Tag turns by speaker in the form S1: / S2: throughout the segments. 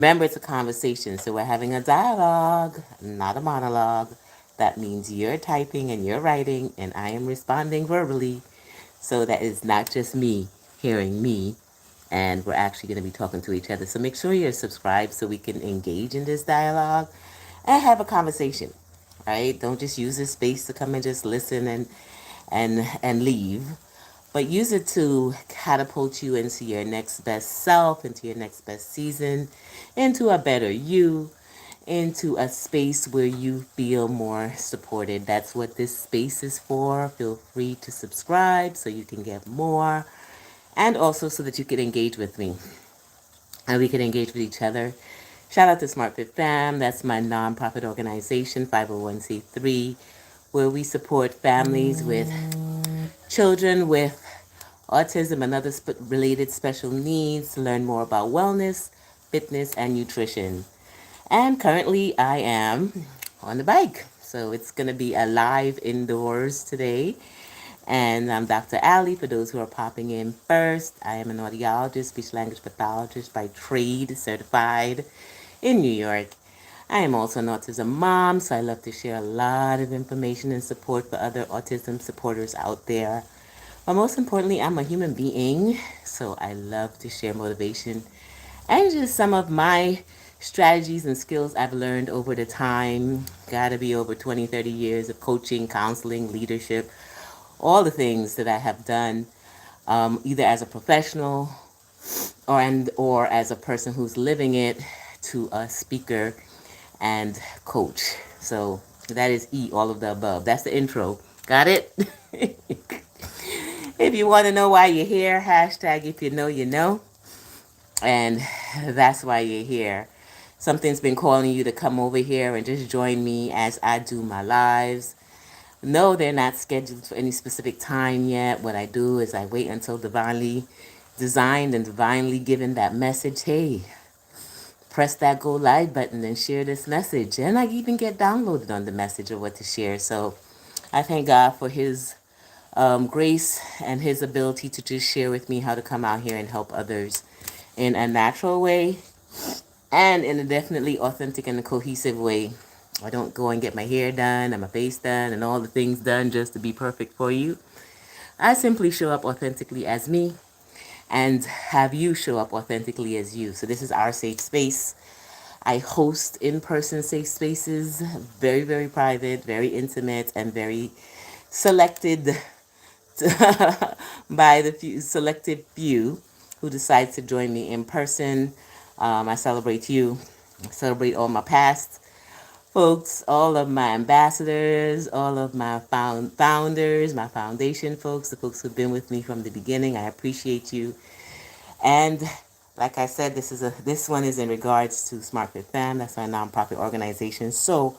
S1: Remember, it's a conversation, so we're having a dialogue, not a monologue. That means you're typing and you're writing, and I am responding verbally. So that is not just me hearing me, and we're actually going to be talking to each other. So make sure you're subscribed so we can engage in this dialogue and have a conversation. Right? Don't just use this space to come and just listen and leave, but use it to catapult you into your next best self, into your next best season, into a better you, into a space where you feel more supported. That's what this space is for. Feel free to subscribe so you can get more, and also so that you can engage with me and we can engage with each other. Shout out to Smart Fit Fam. That's my nonprofit organization, 501c3, where we support families with children with autism and other related special needs to learn more about wellness, fitness, and nutrition. And currently, I am on the bike. So it's going to be a live indoors today. And I'm Dr. Ali, for those who are popping in first. I am an audiologist, speech language pathologist by trade, certified in New York. I am also an autism mom, so I love to share a lot of information and support for other autism supporters out there. But most importantly, I'm a human being, so I love to share motivation and just some of my strategies and skills I've learned over the time. Gotta be over 20, 30 years of coaching, counseling, leadership, all the things that I have done, either as a professional or as a person who's living it, to a speaker and coach. So that is E, all of the above. That's the intro. Got it? If you want to know why you're here, hashtag if you know, you know. And that's why you're here. Something's been calling you to come over here and just join me as I do my lives. No, they're not scheduled for any specific time yet. What I do is I wait until divinely designed and divinely given that message. Hey, press that go live button and share this message. And I even get downloaded on the message of what to share. So I thank God for His grace and His ability to just share with me how to come out here and help others in a natural way and in a definitely authentic and a cohesive way. I don't go and get my hair done and my face done and all the things done just to be perfect for you. I simply show up authentically as me and have you show up authentically as you. So this is our safe space. I host in-person safe spaces, very, very private, very intimate, and very selected by the few selected few who decide to join me in person. I celebrate you. I celebrate all my past folks, all of my ambassadors, all of my founders, my foundation folks, the folks who've been with me from the beginning. I appreciate you. And like I said, this one is in regards to Smart Fit Fam. That's my nonprofit organization. So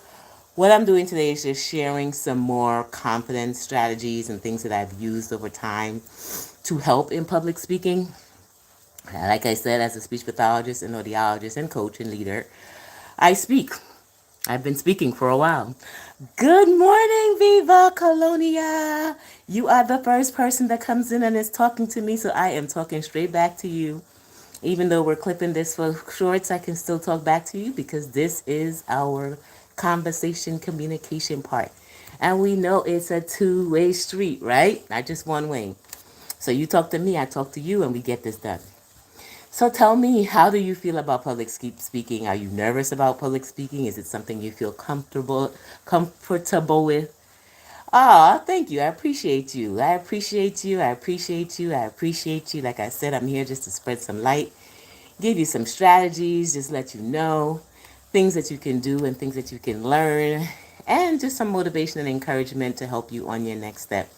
S1: what I'm doing today is just sharing some more confidence strategies and things that I've used over time to help in public speaking. Like I said, as a speech pathologist and audiologist and coach and leader, I speak. I've been speaking for a while. Good morning, Viva Colonia. You are the first person that comes in and is talking to me, so I am talking straight back to you. Even though we're clipping this for shorts, I can still talk back to you because this is our conversation communication part. And we know it's a two-way street, right? Not just one way. So you talk to me, I talk to you, and we get this done. So tell me, how do you feel about public speaking? Are you nervous about public speaking? Is it something you feel comfortable with? Ah, thank you. I appreciate you. I appreciate you. I appreciate you. I appreciate you. Like I said, I'm here just to spread some light, give you some strategies, just let you know things that you can do and things that you can learn, and just some motivation and encouragement to help you on your next step.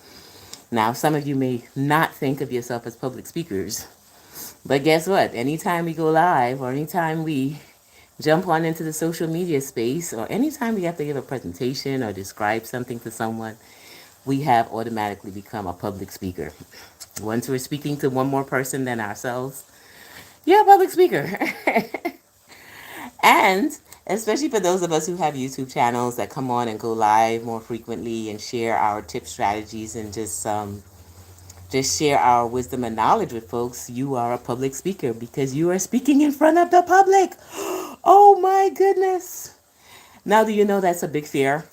S1: Now, some of you may not think of yourself as public speakers, but guess what? Anytime we go live or anytime we jump on into the social media space or anytime we have to give a presentation or describe something to someone, we have automatically become a public speaker. Once we're speaking to one more person than ourselves, you're a public speaker. And especially for those of us who have YouTube channels that come on and go live more frequently and share our tip strategies and just just share our wisdom and knowledge with folks, you are a public speaker because you are speaking in front of the public. Oh my goodness. Now, do you know that's a big fear?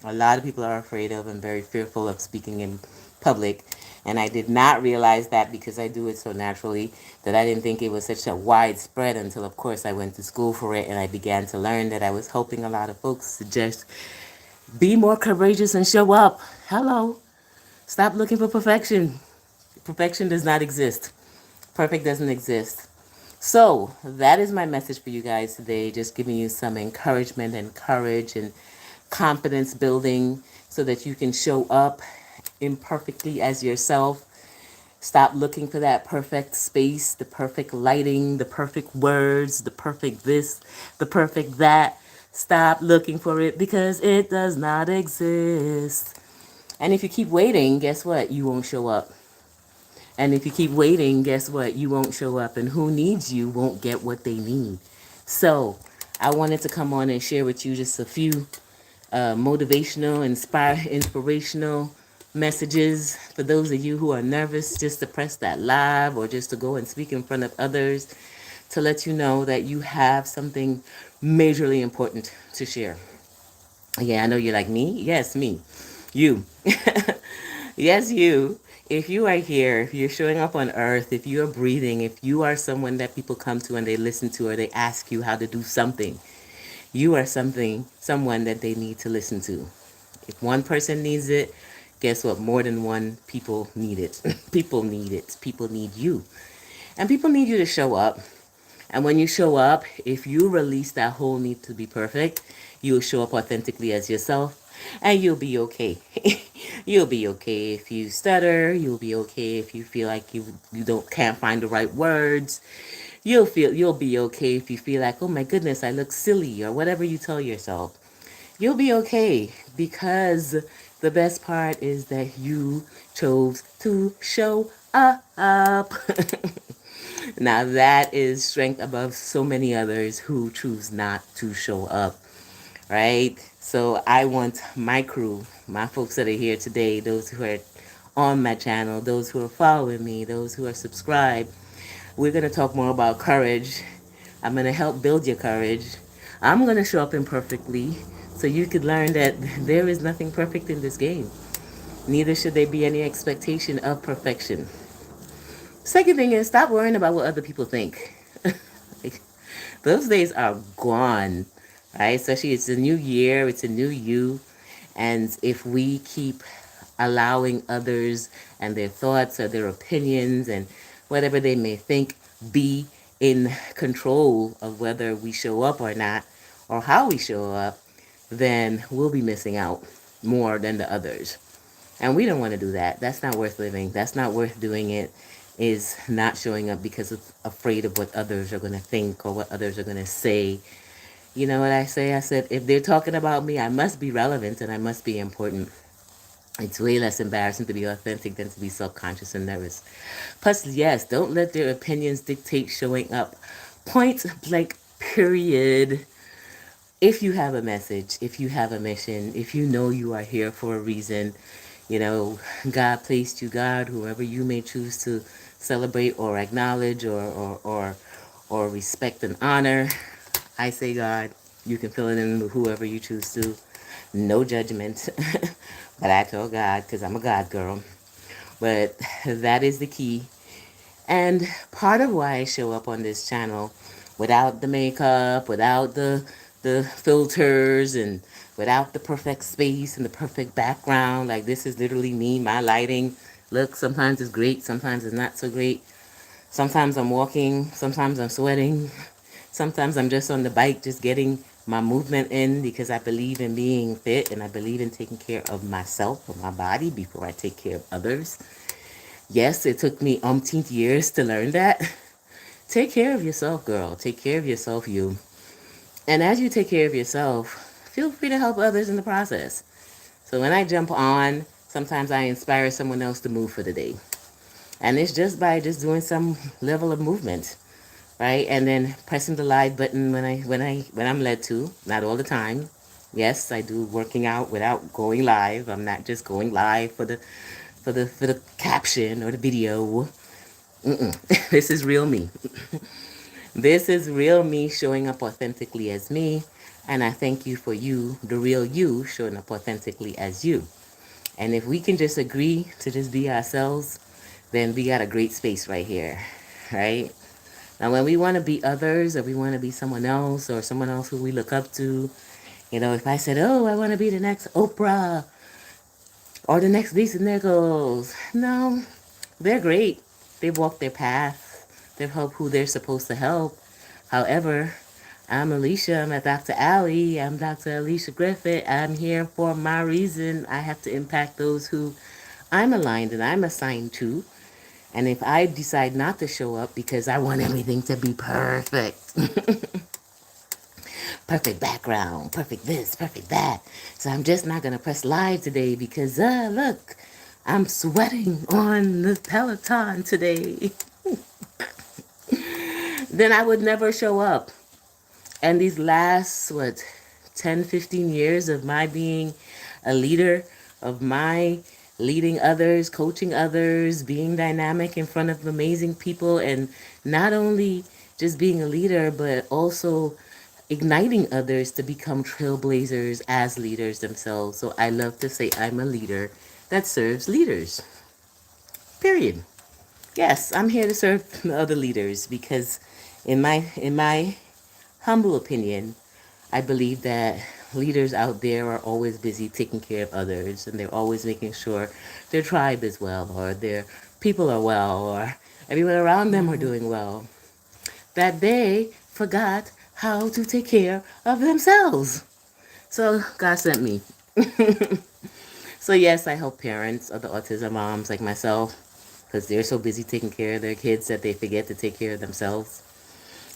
S1: A lot of people are afraid of and very fearful of speaking in public. And I did not realize that because I do it so naturally that I didn't think it was such a widespread until, of course, I went to school for it and I began to learn that I was helping a lot of folks to just be more courageous and show up. Hello. Stop looking for perfection. Perfection does not exist. Perfect doesn't exist. So, that is my message for you guys today. Just giving you some encouragement and courage and confidence building so that you can show up imperfectly as yourself. Stop looking for that perfect space, the perfect lighting, the perfect words, the perfect this, the perfect that. Stop looking for it because it does not exist. And if you keep waiting, guess what? You won't show up. And if you keep waiting, guess what? You won't show up. And who needs you won't get what they need. So I wanted to come on and share with you just a few motivational, inspirational messages for those of you who are nervous just to press that live or just to go and speak in front of others, to let you know that you have something majorly important to share. Yeah, I know you're like, me? Yes, me. You. Yes, you. If you are here, if you're showing up on earth, if you're breathing, if you are someone that people come to and they listen to or they ask you how to do something, you are someone that they need to listen to. If one person needs it, guess what? More than one people need it. People need it. People need you. And people need you to show up. And when you show up, if you release that whole need to be perfect, you'll show up authentically as yourself and you'll be okay. You'll be okay if you stutter, you'll be okay if you feel like you can't find the right words. You'll be okay if you feel like, "Oh my goodness, I look silly," or whatever you tell yourself. You'll be okay because the best part is that you chose to show up. Now that is strength above so many others who choose not to show up, right? So I want my crew, my folks that are here today, those who are on my channel, those who are following me, those who are subscribed. We're going to talk more about courage. I'm going to help build your courage. I'm going to show up imperfectly so you could learn that there is nothing perfect in this game. Neither should there be any expectation of perfection. Second thing is, stop worrying about what other people think. Those days are gone, right? Especially it's a new year, it's a new you. And if we keep allowing others and their thoughts or their opinions and whatever they may think be in control of whether we show up or not or how we show up, then we'll be missing out more than the others. And we don't want to do that. That's not worth living. That's not worth doing it. Is not showing up because it's afraid of what others are going to think or what others are going to say. You know what I say? I said, if they're talking about me, I must be relevant and I must be important. It's way less embarrassing to be authentic than to be self-conscious and nervous. Plus, yes, don't let their opinions dictate showing up. Point blank, period. If you have a message, if you have a mission, if you know you are here for a reason, you know, God placed you, God, whoever you may choose to celebrate or acknowledge or respect and honor. I say God, you can fill it in with whoever you choose to. No judgment. But I tell God because I'm a God girl. But that is the key. And part of why I show up on this channel without the makeup, without the filters, and without the perfect space and the perfect background. Like, this is literally me, my lighting. Look, sometimes it's great, sometimes it's not so great. Sometimes I'm walking, sometimes I'm sweating. Sometimes I'm just on the bike, just getting my movement in because I believe in being fit and I believe in taking care of myself or my body before I take care of others. Yes, it took me umpteenth years to learn that. Take care of yourself, girl. Take care of yourself, you. And as you take care of yourself, feel free to help others in the process. So when I jump on, sometimes I inspire someone else to move for the day. And it's just by just doing some level of movement, right? And then pressing the live button when I'm led to, not all the time. Yes, I do working out without going live. I'm not just going live for the for the caption or the video. This is real me. This is real me showing up authentically as me, and I thank you for you, the real you, showing up authentically as you. And if we can just agree to just be ourselves, then we got a great space right here, right? Now, when we want to be others, or we want to be someone else, or someone else who we look up to, if I said, oh, I want to be the next Oprah, or the next Lisa Nichols, no, they're great. They've walked their path. They've helped who they're supposed to help. However, I'm Alisha. I'm a Dr. Ali. I'm Dr. Alisha Griffith. I'm here for my reason. I have to impact those who I'm aligned and I'm assigned to. And if I decide not to show up because I want everything to be perfect, perfect background, perfect this, perfect that. So I'm just not going to press live today because, look, I'm sweating on the Peloton today. Then I would never show up. And these last, 10, 15 years of my being a leader, of my leading others, coaching others, being dynamic in front of amazing people, and not only just being a leader, but also igniting others to become trailblazers as leaders themselves. So I love to say I'm a leader that serves leaders. Period. Yes, I'm here to serve other leaders because in my humble opinion, I believe that leaders out there are always busy taking care of others, and they're always making sure their tribe is well, or their people are well, or everyone around them are doing well. That they forgot how to take care of themselves. So God sent me. So yes, I help parents of the autism moms like myself because they're so busy taking care of their kids that they forget to take care of themselves.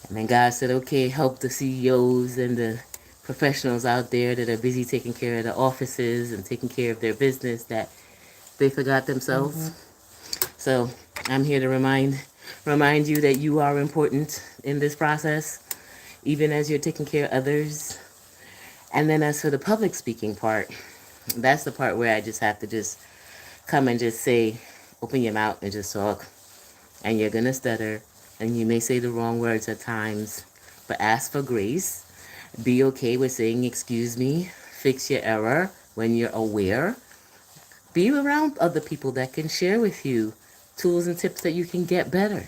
S1: And then God said, okay, help the CEOs and the professionals out there that are busy taking care of the offices and taking care of their business that they forgot themselves. So I'm here to remind you that you are important in this process, even as you're taking care of others. And then as for the public speaking part, that's the part where I just have to just come and just say, open your mouth and just talk. And you're going to stutter, and you may say the wrong words at times, but ask for grace. Be okay with saying, excuse me, fix your error when you're aware. Be around other people that can share with you tools and tips that you can get better.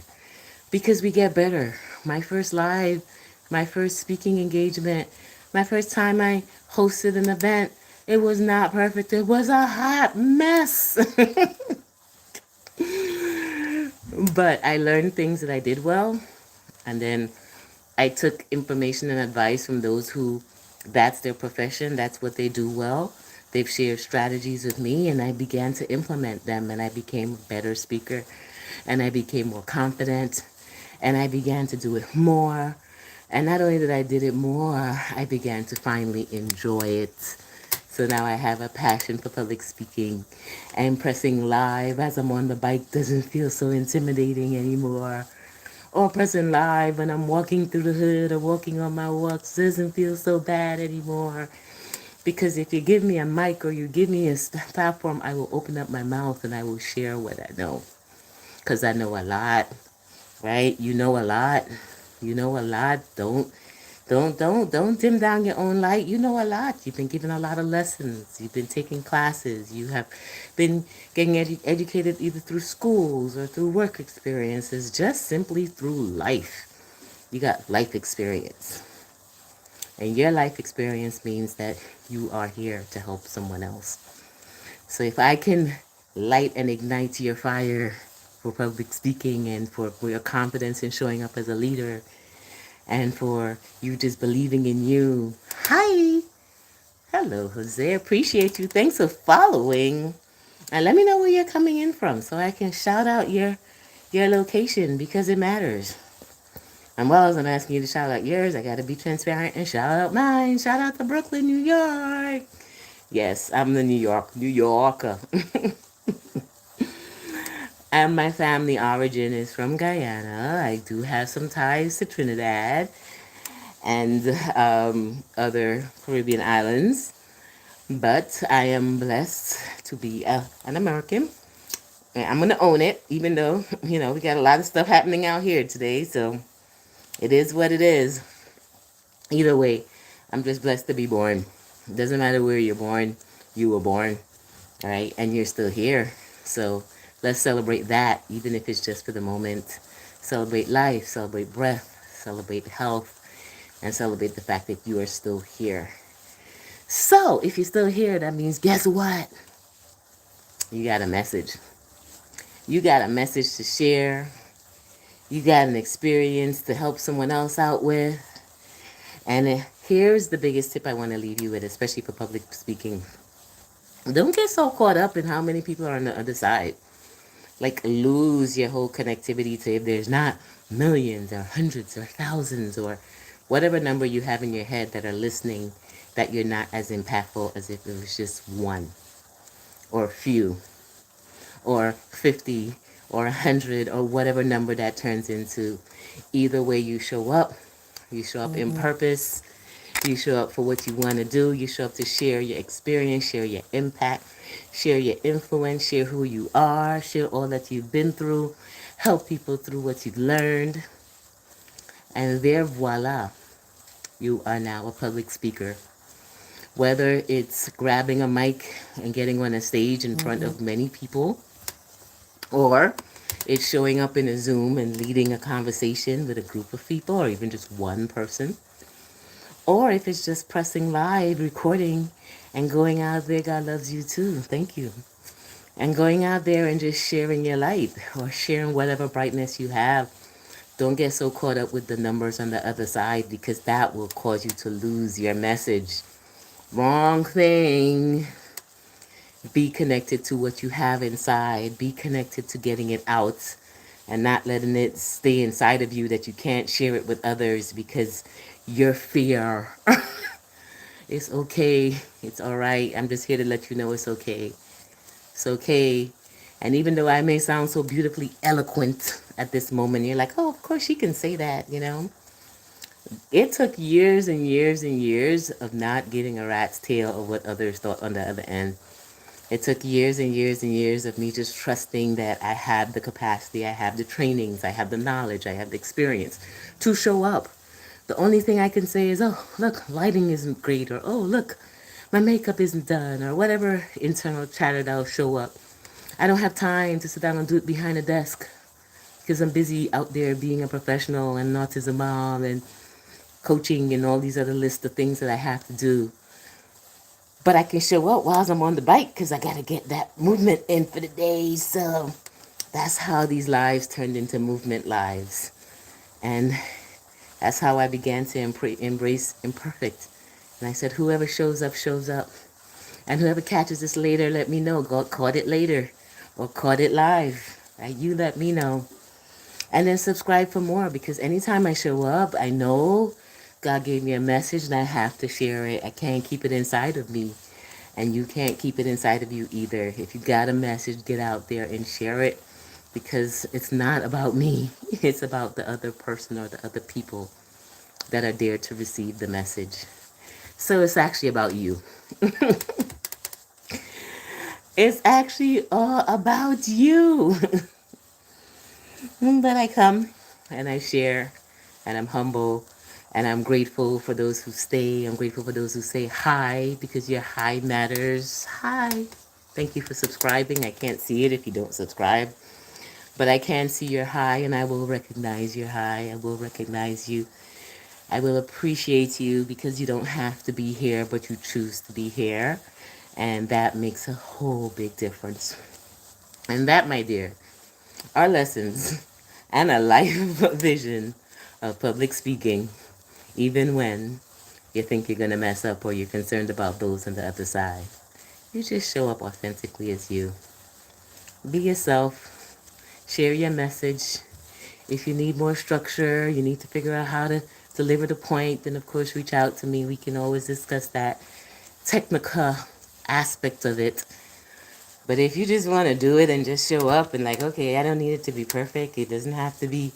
S1: Because we get better. My first live, my first speaking engagement, my first time I hosted an event, it was not perfect. It was a hot mess. But I learned things that I did well, and then I took information and advice from those who that's their profession, that's what they do well. They've shared strategies with me, and I began to implement them, and I became a better speaker, and I became more confident, and I began to do it more. And not only did I did it more, I began to finally enjoy it. So now I have a passion for public speaking, and pressing live as I'm on the bike doesn't feel so intimidating anymore. Or pressing live when I'm walking through the hood or walking on my walks doesn't feel so bad anymore. Because if you give me a mic or you give me a platform, I will open up my mouth and I will share what I know. Because I know a lot, right? You know a lot. You know a lot. Don't dim down your own light. You know a lot. You've been given a lot of lessons. You've been taking classes. You have been getting educated either through schools or through work experiences, just simply through life. You got life experience. And your life experience means that you are here to help someone else. So if I can light and ignite your fire for public speaking and for your confidence in showing up as a leader, and for you just believing in you. Hi. Hello, Jose. Appreciate you. Thanks for following. And let me know where you're coming in from so I can shout out your location because it matters. And while I'm asking you to shout out yours, I got to be transparent and shout out mine. Shout out to Brooklyn, New York. Yes, I'm the New Yorker. And my family origin is from Guyana. I do have some ties to Trinidad and other Caribbean islands. But I am blessed to be an American. And I'm going to own it, even though, we got a lot of stuff happening out here today. So it is what it is. Either way, I'm just blessed to be born. It doesn't matter where you're born, you were born, all right? And you're still here. So let's celebrate that, even if it's just for the moment. Celebrate life, celebrate breath, celebrate health, and celebrate the fact that you are still here. So if you're still here, that means guess what? You got a message. You got a message to share. You got an experience to help someone else out with. And here's the biggest tip I want to leave you with, especially for public speaking. Don't get so caught up in how many people are on the other side. Like, lose your whole connectivity to if there's not millions or hundreds or thousands or whatever number you have in your head that are listening, that you're not as impactful as if it was just one or a few or 50 or 100 or whatever number that turns into. Either way you show up in purpose, you show up for what you want to do, you show up to share your experience, share your impact, share your influence, share who you are, share all that you've been through, help people through what you've learned, and there, voila, you are now a public speaker. Whether it's grabbing a mic and getting on a stage in front of many people, or it's showing up in a Zoom and leading a conversation with a group of people, or even just one person. Or if it's just pressing live, recording, and going out there, God loves you too. Thank you. And going out there and just sharing your light or sharing whatever brightness you have. Don't get so caught up with the numbers on the other side, because that will cause you to lose your message. Wrong thing. Be connected to what you have inside. Be connected to getting it out and not letting it stay inside of you that you can't share it with others because your fear. It's okay. It's all right. I'm just here to let you know it's okay. It's okay. And even though I may sound so beautifully eloquent at this moment, you're like, oh, of course she can say that, It took years and years and years of not getting a rat's tail of what others thought on the other end. It took years and years and years of me just trusting that I have the capacity, I have the trainings, I have the knowledge, I have the experience to show up. The only thing I can say is, oh, look, lighting isn't great, or oh, look, my makeup isn't done, or whatever internal chatter that'll show up. I don't have time to sit down and do it behind a desk because I'm busy out there being a professional and an autism mom and coaching and all these other lists of things that I have to do. But I can show up while I'm on the bike because I got to get that movement in for the day. So that's how these lives turned into movement lives. And that's how I began to embrace imperfect. And I said, whoever shows up, shows up. And whoever catches this later, let me know. God caught it later or caught it live. Right? You let me know. And then subscribe for more, because anytime I show up, I know God gave me a message and I have to share it. I can't keep it inside of me. And you can't keep it inside of you either. If you got a message, get out there and share it, because it's not about me. It's about the other person or the other people that are there to receive the message. So it's actually about you. It's actually all about you. But I come and I share, and I'm humble, and I'm grateful for those who stay. I'm grateful for those who say hi, because your hi matters. Hi. Thank you for subscribing. I can't see it if you don't subscribe, but I can see your hi, and I will recognize your hi. I will recognize you. I will appreciate you, because you don't have to be here, but you choose to be here. And that makes a whole big difference. And that, my dear, are lessons and a life vision of public speaking, even when you think you're going to mess up or you're concerned about those on the other side. You just show up authentically as you. Be yourself. Share your message. If you need more structure, you need to figure out how to deliver the point, then of course reach out to me. We can always discuss that technical aspect of it. But if you just want to do it and just show up and like, okay, I don't need it to be perfect, it doesn't have to be,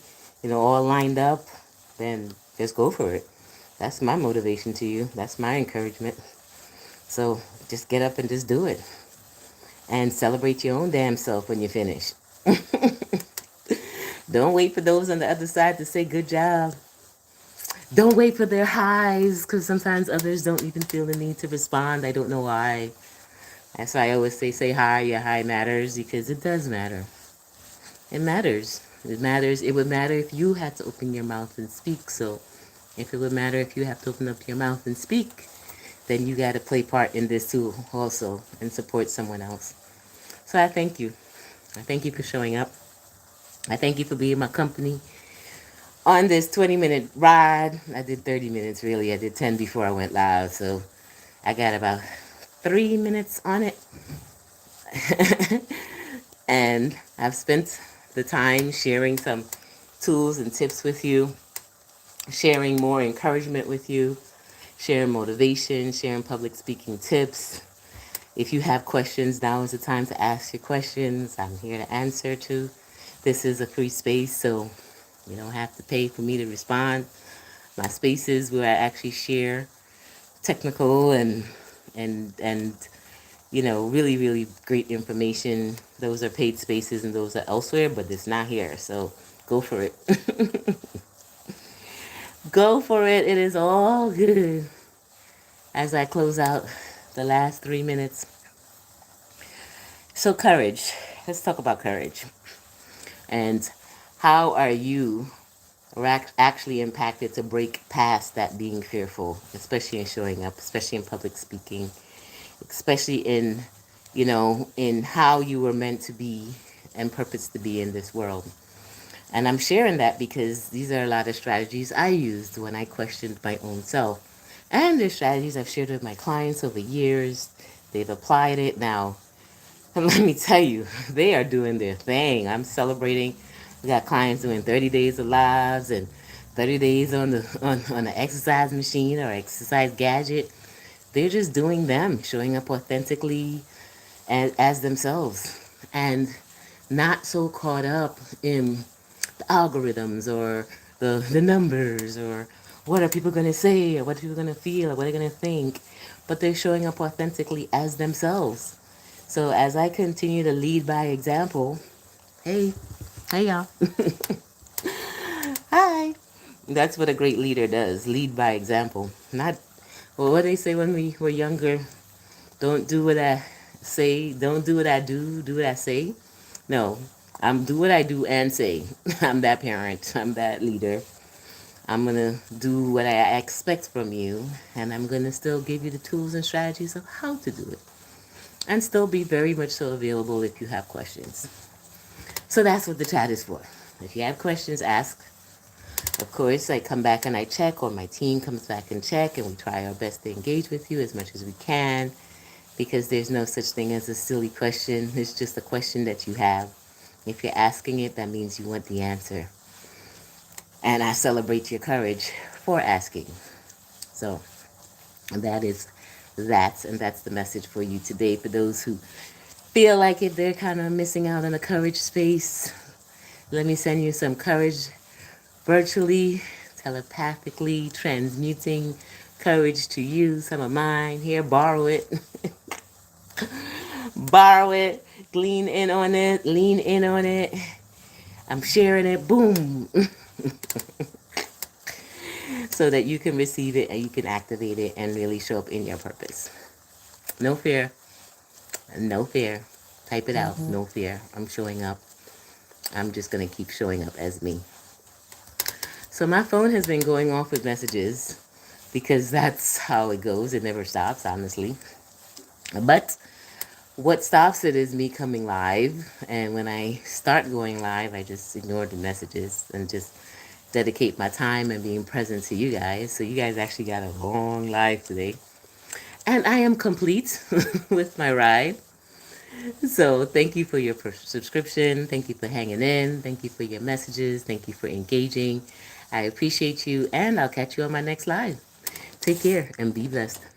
S1: all lined up, then just go for it. That's my motivation to you. That's my encouragement. So just get up and just do it. and celebrate your own damn self when you finish. Don't wait for those on the other side to say good job. Don't wait for their highs, because sometimes others don't even feel the need to respond. I don't know why. That's why I always say hi. Your hi matters, because it does matter. It matters. It matters. It would matter if you had to open your mouth and speak. So if it would matter if you have to open up your mouth and speak, then you got to play part in this too also and support someone else. So I thank you. I thank you for showing up. I thank you for being my company on this 20-minute ride. I did 30 minutes really. I did 10 before I went live. So I got about 3 minutes on it. And I've spent the time sharing some tools and tips with you, sharing more encouragement with you, sharing motivation, sharing public speaking tips. If you have questions, now is the time to ask your questions. I'm here to answer too. This is a free space, so you don't have to pay for me to respond. My spaces where I actually share technical and really, really great information. Those are paid spaces and those are elsewhere, but it's not here. So go for it. Go for it. It is all good. As I close out the last 3 minutes. So courage. Let's talk about courage. And how are you actually impacted to break past that being fearful, especially in showing up, especially in public speaking, especially in how you were meant to be and purpose to be in this world. And I'm sharing that because these are a lot of strategies I used when I questioned my own self. And they're strategies I've shared with my clients over years. They've applied it now. And let me tell you, they are doing their thing. I'm celebrating. We got clients doing 30 days of lives and 30 days on the exercise machine or exercise gadget. They're just doing them, showing up authentically as themselves, and not so caught up in the algorithms or the numbers or what are people going to say or what are people going to feel or what are they going to think, but they're showing up authentically as themselves. So as I continue to lead by example, hey y'all, hi. That's what a great leader does, lead by example. Not, well, what they say when we were younger, don't do what I say, don't do what I do what I say. No, I'm do what I do and say. I'm that parent, I'm that leader. I'm going to do what I expect from you, and I'm going to still give you the tools and strategies of how to do it. And still be very much so available if you have questions. So that's what the chat is for. If you have questions, ask. Of course, I come back and I check, or my team comes back and check, and we try our best to engage with you as much as we can, because there's no such thing as a silly question. It's just a question that you have. If you're asking it, that means you want the answer. And I celebrate your courage for asking. So that is that, and that's the message for you today. For those who feel like if they're kind of missing out on the courage space, let me send you some courage virtually, telepathically, transmuting courage to you. Some of mine here, borrow it. Borrow it, lean in on it. I'm sharing it, boom. So that you can receive it and you can activate it and really show up in your purpose. No fear. No fear. Type it out. No fear. I'm showing up. I'm just going to keep showing up as me. So my phone has been going off with messages because that's how it goes. It never stops, honestly. But what stops it is me coming live. And when I start going live, I just ignore the messages and just dedicate my time and being present to you guys. So you guys actually got a long live today. And I am complete with my ride. So thank you for your subscription. Thank you for hanging in. Thank you for your messages. Thank you for engaging. I appreciate you, and I'll catch you on my next live. Take care and be blessed.